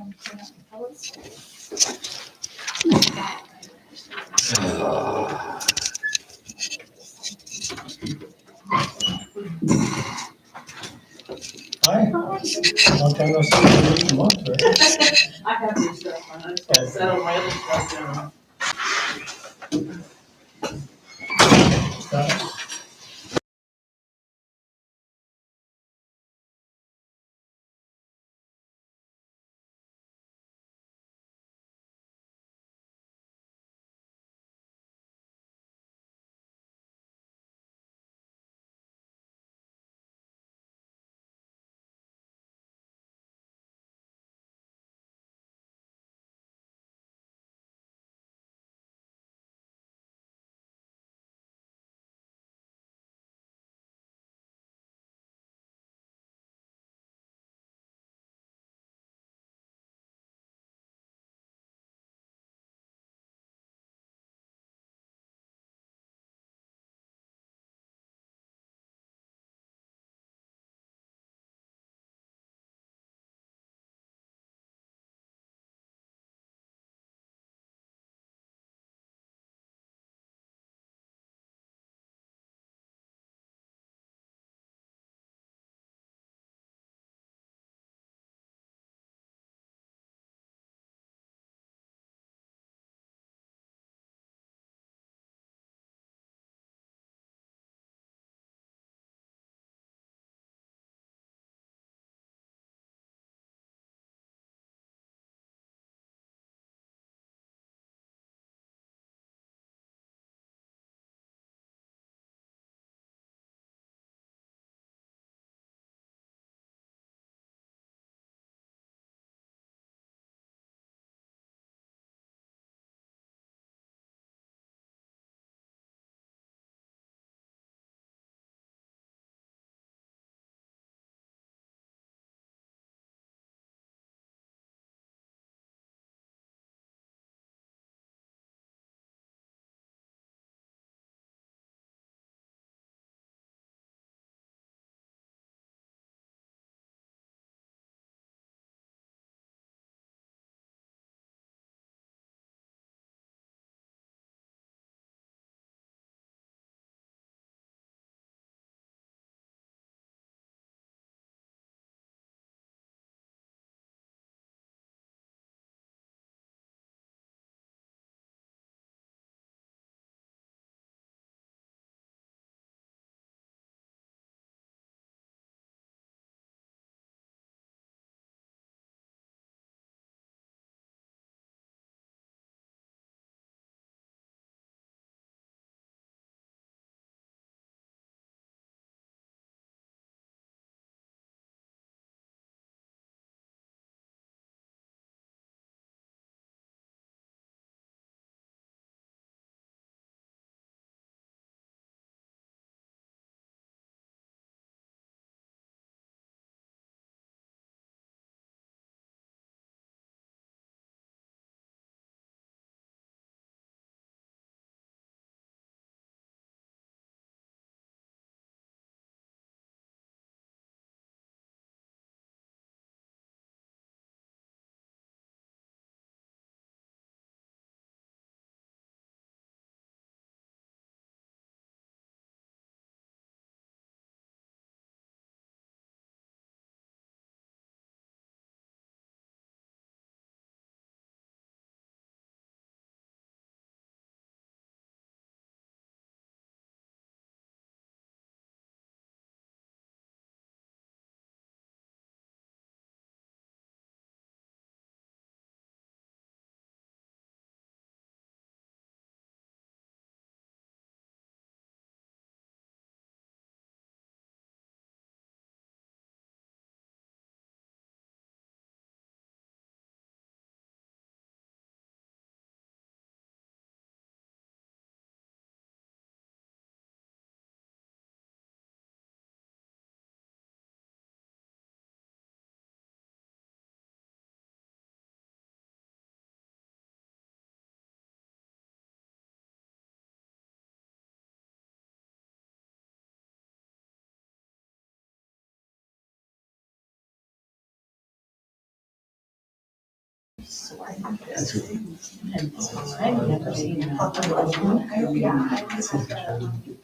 Hi, long time no see, a month, right? I have new stuff on, I just gotta settle my other stuff down. Uh,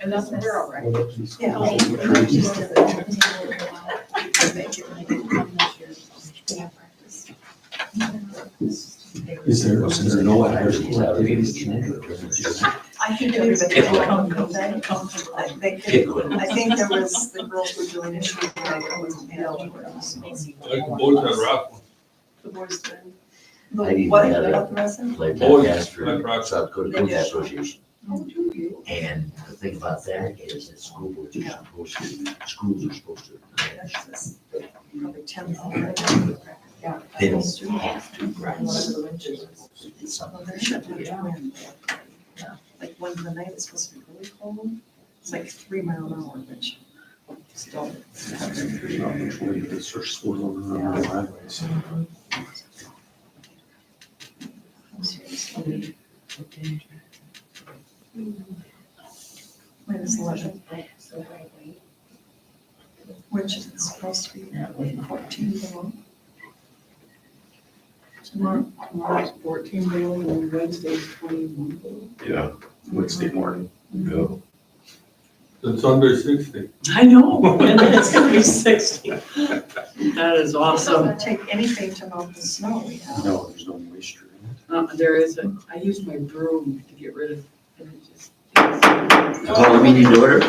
And that's a girl, right? Is there no actual I think everybody. I think there was, the girls were doing a shoot, like, it wasn't managed. Like the boys had raffle. The boys did. I didn't What, have about the rest? Like Boys, that asked for like rock. South Dakota They Coach did. Association. And the thing about that is that school boards are supposed to, schools are supposed to. Probably 10. They don't have to. It's something Well, there they should should be. do. Like when the night is supposed to be really cold, it's like 3 mile an hour, which still. Minus 11, which is supposed to be 14 below. Tomorrow's 14 below and Wednesday's 21 below. Yeah, Wednesday morning. Go. It's under 60. I know, and then it's gonna be 60. That is It awesome. doesn't take anything to melt the snow we have. No, there's no moisture in it. There is I used my broom to get rid of, and it just. I call the meeting to order.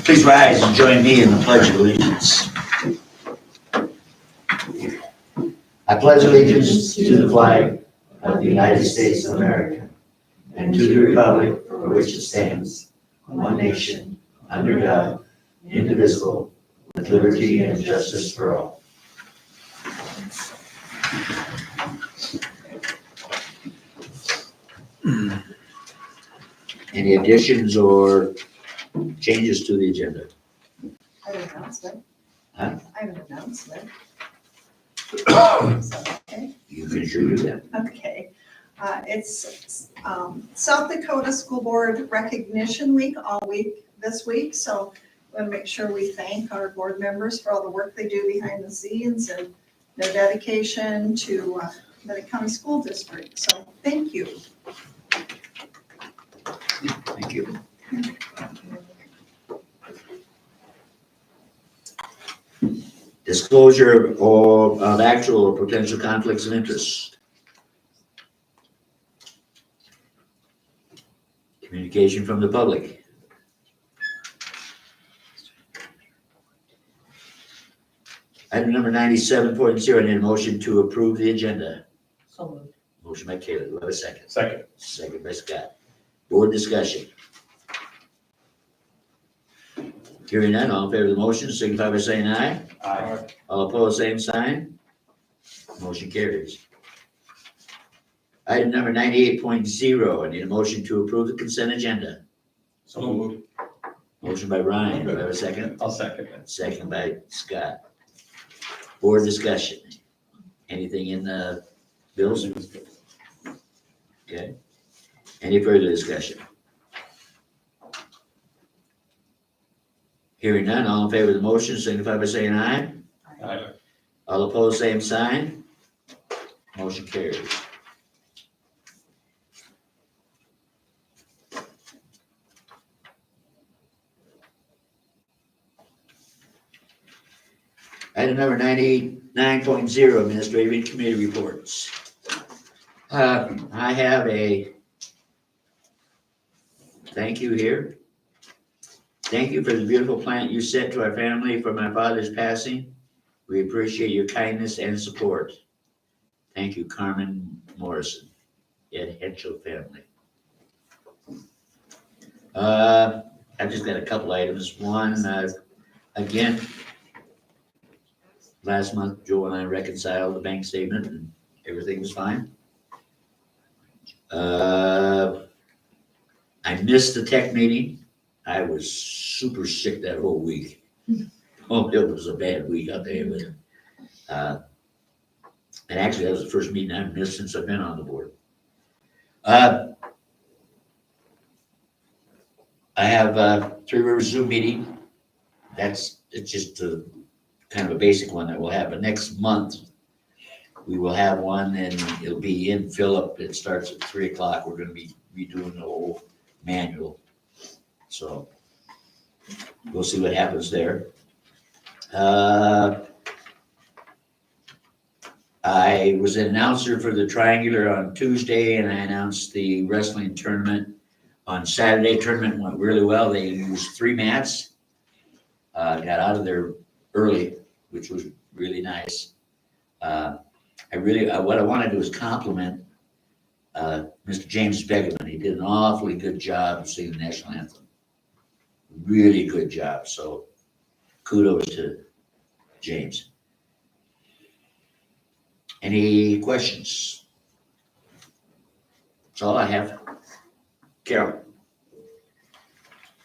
Please rise and join me in the pledge of allegiance. I pledge allegiance to the flag of the United States of America and to the republic for which it stands, one nation, under God, indivisible, with liberty and justice for all. Any additions or changes to the agenda? I have an announcement. Huh? I have an announcement. Is that okay? You can sure do that. Okay. It's South Dakota School Board Recognition Week all week this week. So we want to make sure we thank our board members for all the work they do behind the scenes and their dedication to Bennett County School District. So thank you. Thank you. Disclosure of actual or potential conflicts of interest. Communication from the public. Item number 97.0, I need a motion to approve the agenda. So moved. Motion by Kayla, do I have a second? Second. Second by Scott. Board discussion. Hearing none, all in favor of the motion, signify by saying aye. Aye. All opposed, same sign. Motion carries. Item number 98.0, I need a motion to approve the consent agenda. So moved. Motion by Ryan, do I have a second? I'll second that. Second by Scott. Board discussion. Anything in the bills? Okay. Any further discussion? Hearing none, all in favor of the motion, signify by saying aye. Aye. All opposed, same sign. Motion carries. Item number 99.0, administrative and committee reports. I have a thank you here. Thank you for the beautiful plant you set to our family for my father's passing. We appreciate your kindness and support. Thank you, Carmen Morrison, Ed Henschel family. I've just got a couple items. One, again, last month, Joe and I reconciled the bank statement and everything was fine. I missed the tech meeting. I was super sick that whole week. Oh, it was a bad week, I'll tell you what. And actually, that was the first meeting I've missed since I've been on the board. I have Three Rivers Zoom meeting. It's just a kind of a basic one that we'll have. But next month, we will have one, and it'll be in Phillip. It starts at 3 o'clock. We're gonna be redoing the whole manual. So we'll see what happens there. I was an announcer for the Triangular on Tuesday, and I announced the wrestling tournament on Saturday. Tournament went really well. They used 3 mats. Got out of there early, which was really nice. What I want to do is compliment Mr. James Begeman. He did an awfully good job singing the national anthem. Really good job. So kudos to James. Any questions? That's all I have. Carol.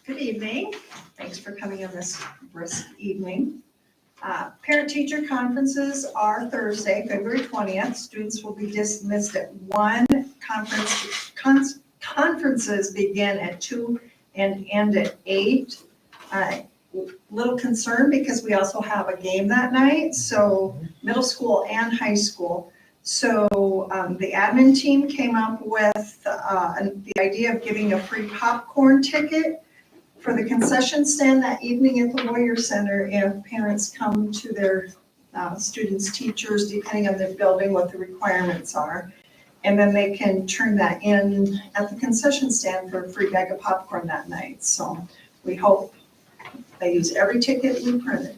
Good evening. Thanks for coming on this brisk evening. Parent-teacher conferences are Thursday, February 20th. Students will be dismissed at 1. Conferences begin at 2 and end at 8. Little concerned because we also have a game that night, so middle school and high school. So the admin team came up with the idea of giving a free popcorn ticket for the concession stand that evening at the Warrior Center if parents come to their students' teachers, depending on their building, what the requirements are. And then they can turn that in at the concession stand for a free bag of popcorn that night. So we hope they use every ticket we printed.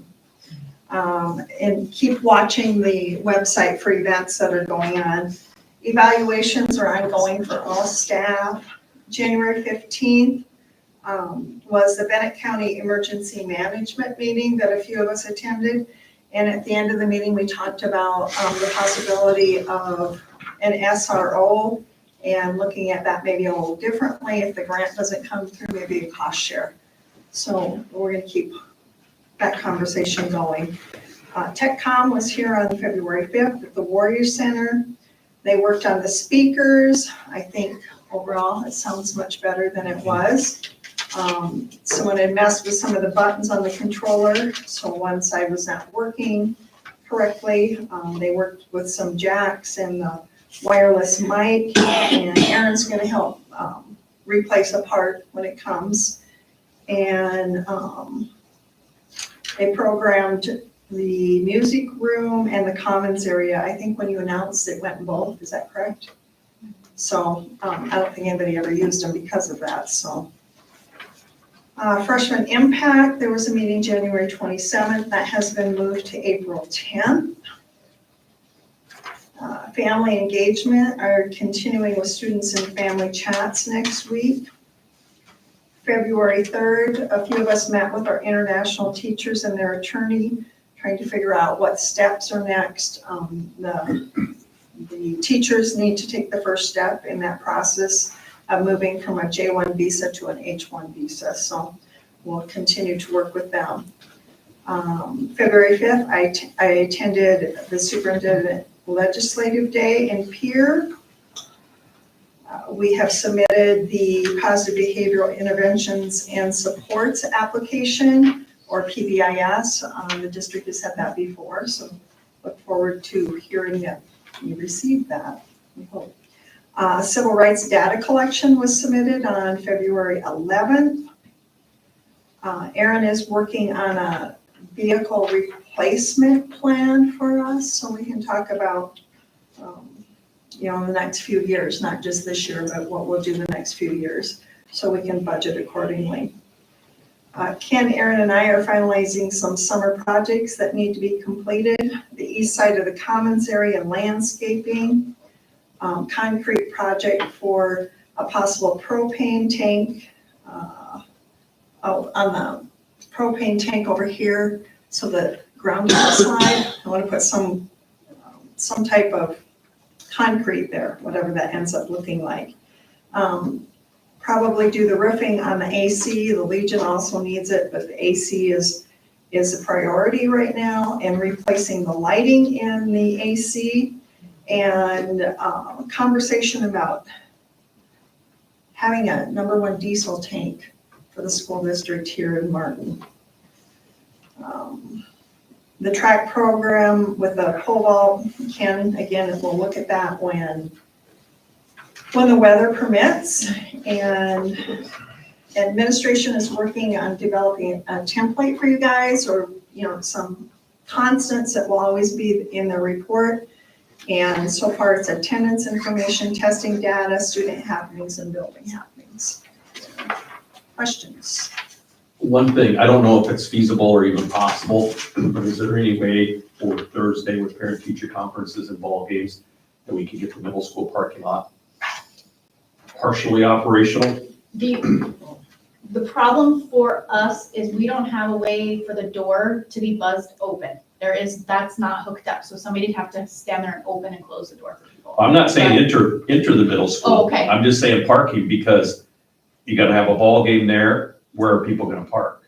And keep watching the website for events that are going on. Evaluations are ongoing for all staff. January 15th was the Bennett County Emergency Management meeting that a few of us attended. And at the end of the meeting, we talked about the possibility of an SRO and looking at that maybe a little differently. If the grant doesn't come through, maybe a cost share. So we're going to keep that conversation going. TechCom was here on February 5th at the Warrior Center. They worked on the speakers. I think overall it sounds much better than it was. Someone had messed with some of the buttons on the controller, so one side was not working correctly. They worked with some jacks and the wireless mic, and Aaron's going to help replace a part when it comes. And they programmed the music room and the commons area. I think when you announced it went in both, is that correct? So I don't think anybody ever used them because of that. So Freshman Impact, there was a meeting January 27th. That has been moved to April 10th. Family engagement are continuing with students and family chats next week. February 3rd, a few of us met with our international teachers and their attorney, trying to figure out what steps are next. The teachers need to take the first step in that process of moving from a J1 visa to an H1 visa. So we'll continue to work with them. February 5th, I attended the Superintendent Legislative Day in Pierre. We have submitted the Positive Behavioral Interventions and Supports application, or PBIS. The district has had that before, so look forward to hearing that you received that, we hope. Civil rights data collection was submitted on February 11th. Aaron is working on a vehicle replacement plan for us, so we can talk about in the next few years, not just this year, but what we'll do the next few years, so we can budget accordingly. Ken, Aaron, and I are finalizing some summer projects that need to be completed. The east side of the commons area and landscaping, concrete project for a possible propane tank on the propane tank over here, so the ground slide. I want to put some type of concrete there, whatever that ends up looking like. Probably do the roofing on the AC. The Legion also needs it, but the AC is a priority right now, and replacing the lighting in the AC, and conversation about having a #1 diesel tank for the school district here in Martin. The track program with the pole vault, Ken, again, we'll look at that when the weather permits. And administration is working on developing a template for you guys, or, some constants that will always be in the report. And so far it's attendance information, testing data, student happenings, and building happenings. Questions? One thing, I don't know if it's feasible or even possible, but is there any way for Thursday with parent-teacher conferences and ball games that we can get the middle school parking lot partially operational? The problem for us is we don't have a way for the door to be buzzed open. That's not hooked up, so somebody'd have to stand there and open and close the door for people. I'm not saying enter the middle school. Oh, okay. I'm just saying parking, because you gotta have a ball game there. Where are people gonna park?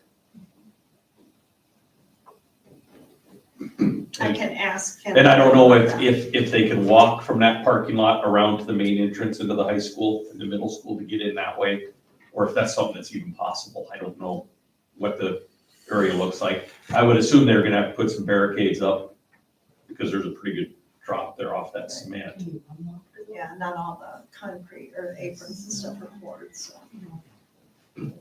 I can ask Ken. And I don't know if they can walk from that parking lot around to the main entrance into the high school and the middle school to get in that way, or if that's something that's even possible. I don't know what the area looks like. I would assume they're gonna have to put some barricades up, because there's a pretty good drop there off that cement. Yeah, not all the concrete or aprons and stuff are poured, so.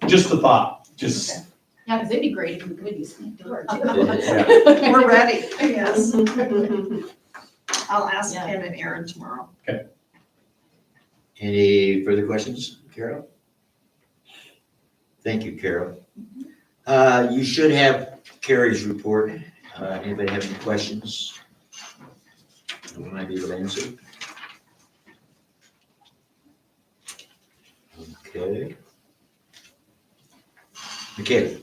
Just a thought, just, Okay. Yeah, because it'd be great if we could use the door too. yeah. We're ready, yes. I'll ask Ken and Aaron tomorrow. Any further questions, Carol? Thank you, Carol. You should have Carrie's report. Anybody have any questions? We might be able to answer. Okay. Michaela?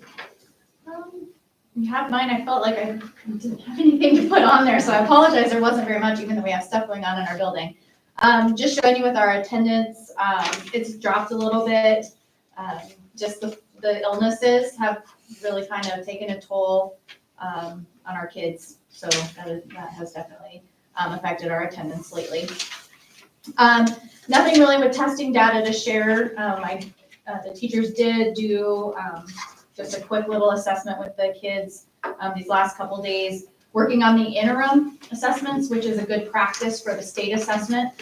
You have mine. I felt like I didn't have anything to put on there, so I apologize. There wasn't very much, even though we have stuff going on in our building. Just showing you with our attendance, it's dropped a little bit. Just the illnesses have really kind of taken a toll on our kids. So that has definitely affected our attendance lately. Nothing really with testing data to share. The teachers did do just a quick little assessment with the kids these last couple days, working on the interim assessments, which is a good practice for the state assessment.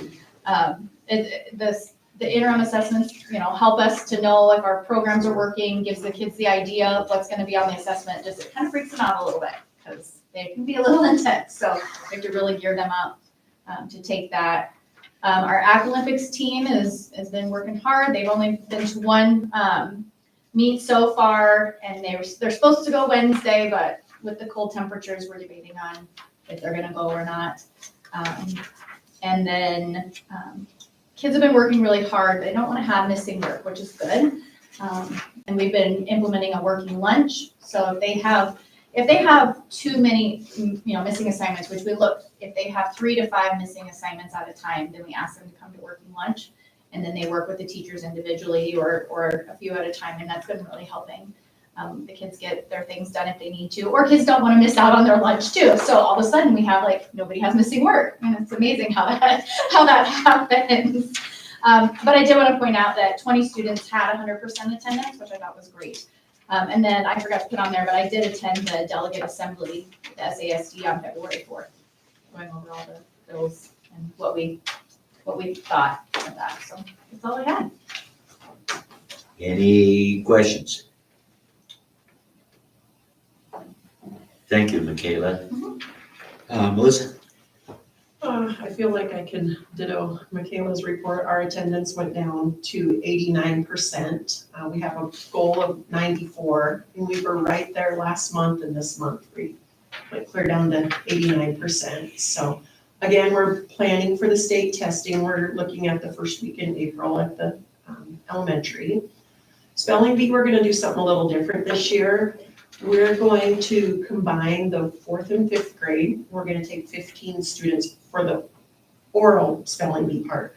The interim assessments, help us to know if our programs are working, gives the kids the idea of what's going to be on the assessment. Just it kind of freaks them out a little bit because they can be a little intense. So we have to really gear them up to take that. Our Olympics team has been working hard. They've only been to one meet so far, and they're supposed to go Wednesday, but with the cold temperatures, we're debating on if they're going to go or not. And then kids have been working really hard. They don't want to have missing work, which is good. And we've been implementing a working lunch. So if they have too many, missing assignments, which we look, if they have 3 to 5 missing assignments at a time, then we ask them to come to working lunch. And then they work with the teachers individually or a few at a time. And that's been really helping the kids get their things done if they need to, or kids don't want to miss out on their lunch too. So all of a sudden we have nobody has missing work. And it's amazing how that happens. But I did want to point out that 20 students had 100% attendance, which I thought was great. And then I forgot to put on there, but I did attend the delegate assembly, the SASD on February 4th, going over all the bills and what we thought of that. So that's all I had. Any questions? Thank you, Michaela. Melissa? I feel like I can ditto Michaela's report. Our attendance went down to 89%. We have a goal of 94, and we were right there last month, and this month we went clear down to 89%. So again, we're planning for the state testing. We're looking at the first week in April at the elementary. Spelling bee, we're gonna do something a little different this year. We're going to combine the 4th and 5th grade. We're going to take 15 students for the oral spelling bee part.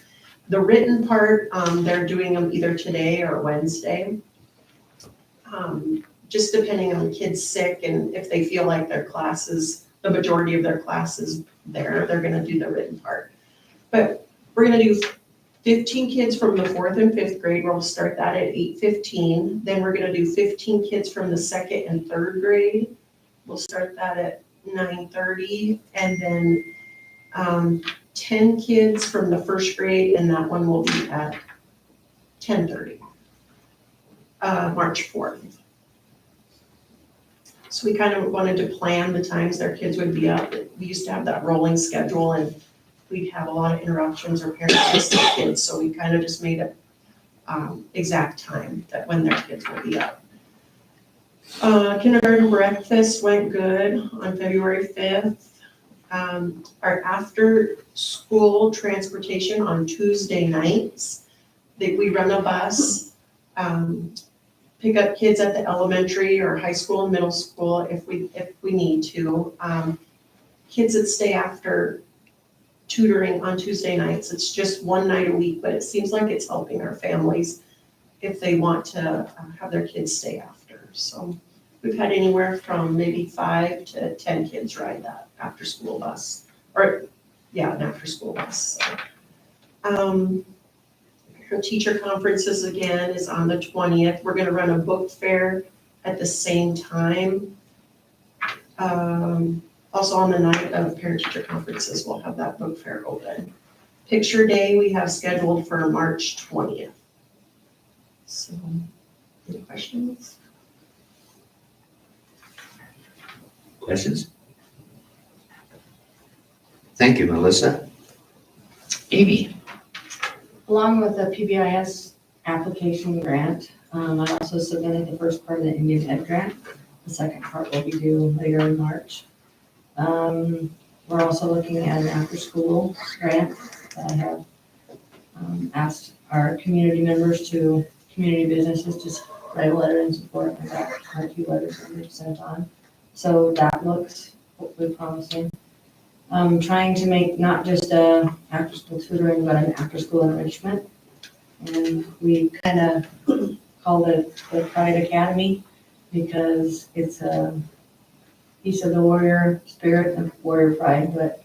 The written part, they're doing them either today or Wednesday. Just depending on the kids sick and if they feel like their classes, the majority of their classes there, they're going to do the written part. But we're going to do 15 kids from the 4th and 5th grade. We'll start that at 8:15. Then we're gonna do 15 kids from the 2nd and 3rd grade. We'll start that at 9:30, and then 10 kids from the first grade, and that one will be at 10:30, March 4th. So we kind of wanted to plan the times their kids would be up. We used to have that rolling schedule, and we'd have a lot of interruptions or parents missing kids, so we kind of just made it exact time that when their kids will be up. Kindergarten breakfast went good on February 5th. Our after-school transportation on Tuesday nights, we run a bus, pick up kids at the elementary or high school and middle school if we need to. Kids that stay after tutoring on Tuesday nights, it's just one night a week, but it seems like it's helping our families if they want to have their kids stay after. So we've had anywhere from maybe 5 to 10 kids ride that after-school bus, or yeah, an after-school bus. Her teacher conferences again is on the 20th. We're gonna run a book fair at the same time. Also on the night of parent-teacher conferences, we'll have that book fair open. Picture day we have scheduled for March 20th. So, any questions? Questions? Thank you, Melissa. Amy? Along with the PBIS application grant, I also submitted the first part of the Indian Head grant. The second part will be due later in March. We're also looking at an after-school grant that I have asked our community members to, community businesses, just write a letter in support. I got quite a few letters that were sent on. So that looks hopefully promising. Trying to make not just a after-school tutoring, but an after-school enrichment. And we kind of called it the Pride Academy because it's a piece of the warrior spirit and warrior pride, but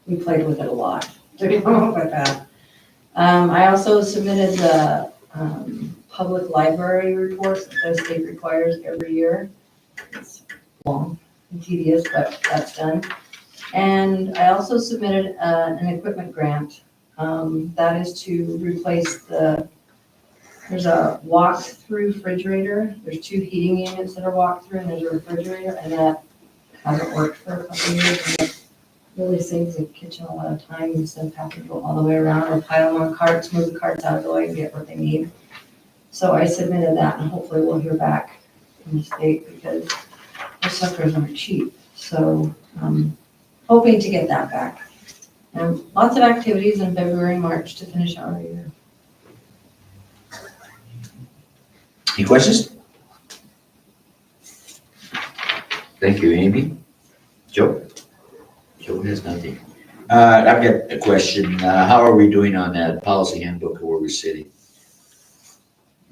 we played with it a lot to come up with that. I also submitted the public library report that the state requires every year. It's long and tedious, but that's done. And I also submitted an equipment grant. That is to replace there's a walk-through refrigerator. There's 2 heating units that are walk-through, and there's a refrigerator, and that hasn't worked for a couple of years. And it really saves the kitchen a lot of time instead of having to go all the way around or pile them on carts, move the carts out of the way and get what they need. So I submitted that, and hopefully we'll hear back from the state because the suckers aren't cheap. So hoping to get that back. And lots of activities in February and March to finish out our year. Any questions? Thank you, Amy. Joe? Joe has nothing. I've got a question. How are we doing on that policy handbook where we're sitting?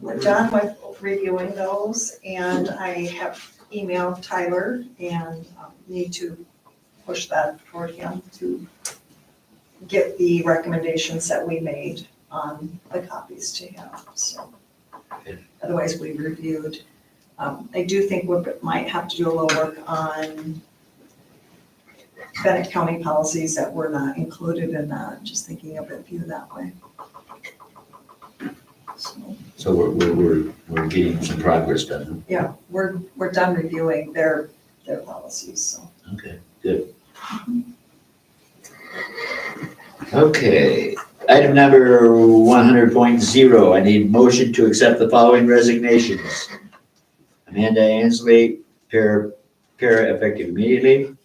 We're done with reviewing those, and I have emailed Tyler and need to push that toward him to get the recommendations that we made on the copies to him, so. Okay. Otherwise, we reviewed. I do think we might have to do a little work on Bennett County policies that were not included in that, just thinking of it view that way. So we're getting some progress done. Yeah, we're done reviewing their policies, so. Okay, good. Okay, item number 100.0, I need motion to accept the following resignations. Amanda Ansley, para effective immediately.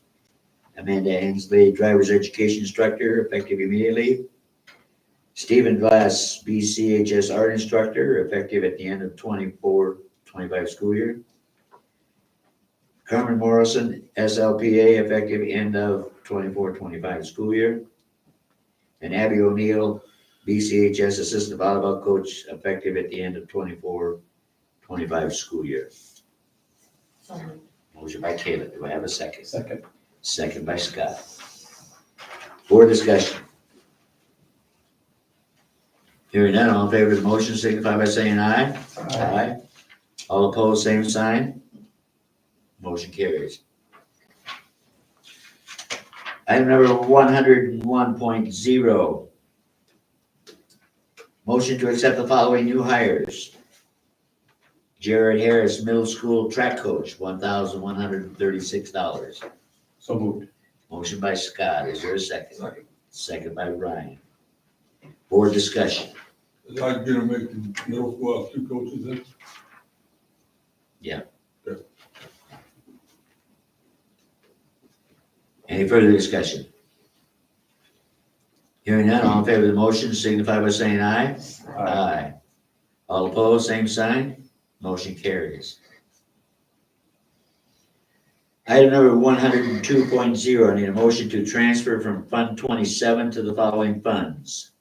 Amanda Ansley, driver's education instructor, effective immediately. Stephen Glass, BCHS art instructor, effective at the end of 24-25 school year. Carmen Morrison, SLPA, effective end of 24-25 school year. And Abby O'Neill, BCHS assistant volleyball coach, effective at the end of 24-25 school year. Motion by Kayla. Do I have a second? Second. Second by Scott. Board discussion. Hearing none, all in favor of the motion signify by saying aye. Aye. All opposed, same sign. Motion carries. Item number 101.0. Motion to accept the following new hires. Jared Harris, middle school track coach, $1,136. So moved. Motion by Scott, is there a second? Second. Second by Ryan. Board discussion. Is that gonna make the middle school have 2 coaches then? Any further discussion? Hearing none, all in favor of the motion signify by saying aye. Aye. All opposed, same sign. Motion carries. Item number 102.0, I need a motion to transfer from Fund 27 to the following funds.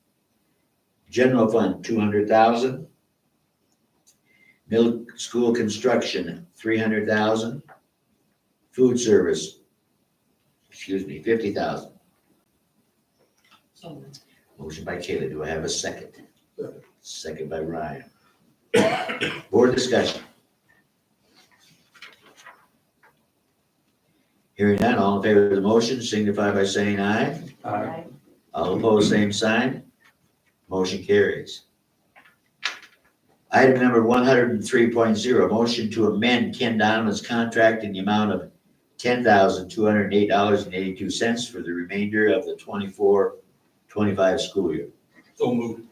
General Fund, $200,000. Middle school construction, $300,000. Food service, $50,000. Motion by Kayla, do I have a second? Second. Second by Ryan. Board discussion. Hearing none, all in favor of the motion signify by saying aye. Aye. All opposed, same sign. Motion carries. Item number 103.0, motion to amend Ken Donovan's contract in the amount of $10,208.82 for the remainder of the 24-25 school year. So moved.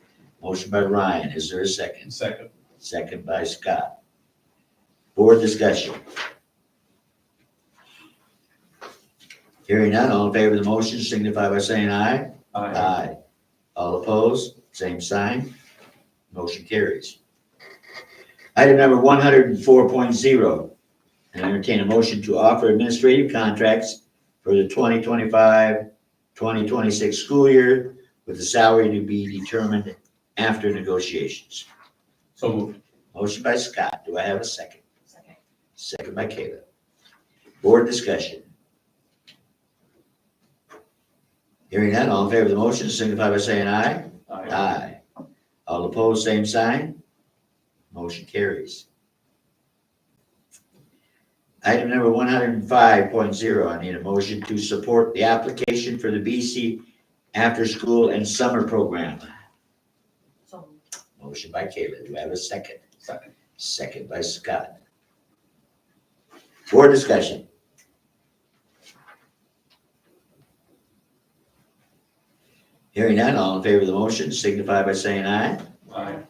Motion by Ryan, is there a second? Second. Second by Scott. Board discussion. Hearing none, all in favor of the motion signify by saying aye. Aye. All opposed, same sign. Motion carries. Item number 104.0, and entertain a motion to offer administrative contracts for the 2025-2026 school year with the salary to be determined after negotiations. So moved. Motion by Scott. Do I have a second? Second. Second by Kayla. Board discussion. Hearing none, all in favor of the motion signify by saying aye. Aye. All opposed, same sign. Motion carries. Item number 105.0, I need a motion to support the application for the BC After School and Summer Program. Motion by Kayla. Do I have a second? Second. Second by Scott. Board discussion. Hearing none, all in favor of the motion signify by saying aye. Aye.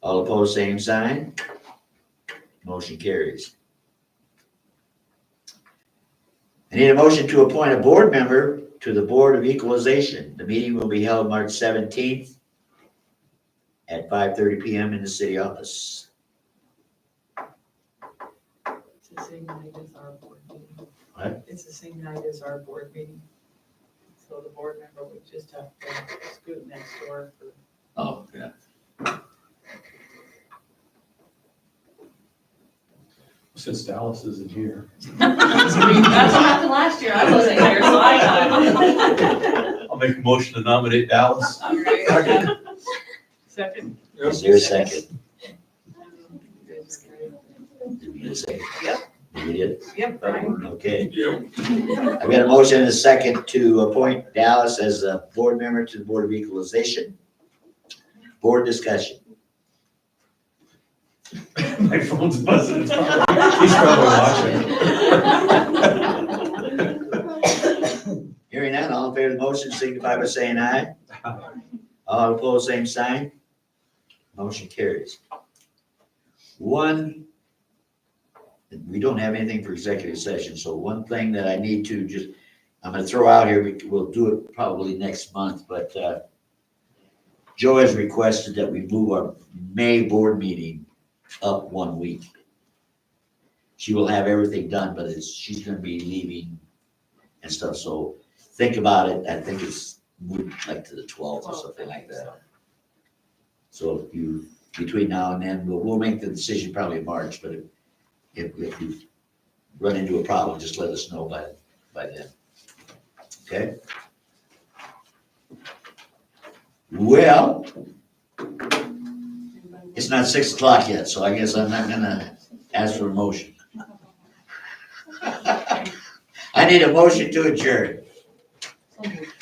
All opposed, same sign. Motion carries. I need a motion to appoint a board member to the Board of Equalization. The meeting will be held March 17th at 5:30 PM in the city office. It's the same night as our board meeting. What? It's the same night as our board meeting. So the board member would just have to scoot next door for. Oh, yeah. Since Dallas isn't here. That's what happened last year, I wasn't here, so I know. I'll make a motion to nominate Dallas. All right. Second. Is there a second? You guys are great. Did we get a second? Yep. You did? Yep, Brian. Okay. Yep. I've got a motion and a second to appoint Dallas as a board member to the Board of Equalization. Board discussion. My phone's buzzing. He's probably watching. Hearing none, all in favor of the motion signify by saying aye. All opposed, same sign. Motion carries. We don't have anything for executive session, so one thing that I need to just, I'm gonna throw out here, we'll do it probably next month, but Joe has requested that we move our May board meeting up 1 week. She will have everything done, but she's gonna be leaving and stuff, so think about it. I think it's like to the 12th or something like that. So if you, between now and then, we'll make the decision probably in March, but if you run into a problem, just let us know by then. Okay? Well, it's not 6 o'clock yet, so I guess I'm not gonna ask for a motion. need a motion to adjourn.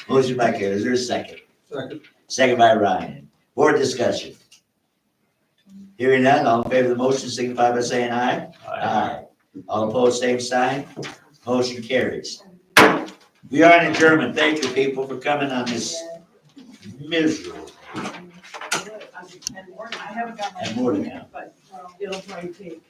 Motion by Karen, is there a second? Second. Second by Ryan. Board discussion. Hearing none, all in favor of the motion signify by saying aye. Aye. All opposed, same sign. Motion carries. We are in adjournment. Thank you, people, for coming on this miserable And more, I haven't got my. and more to come. But It'll probably take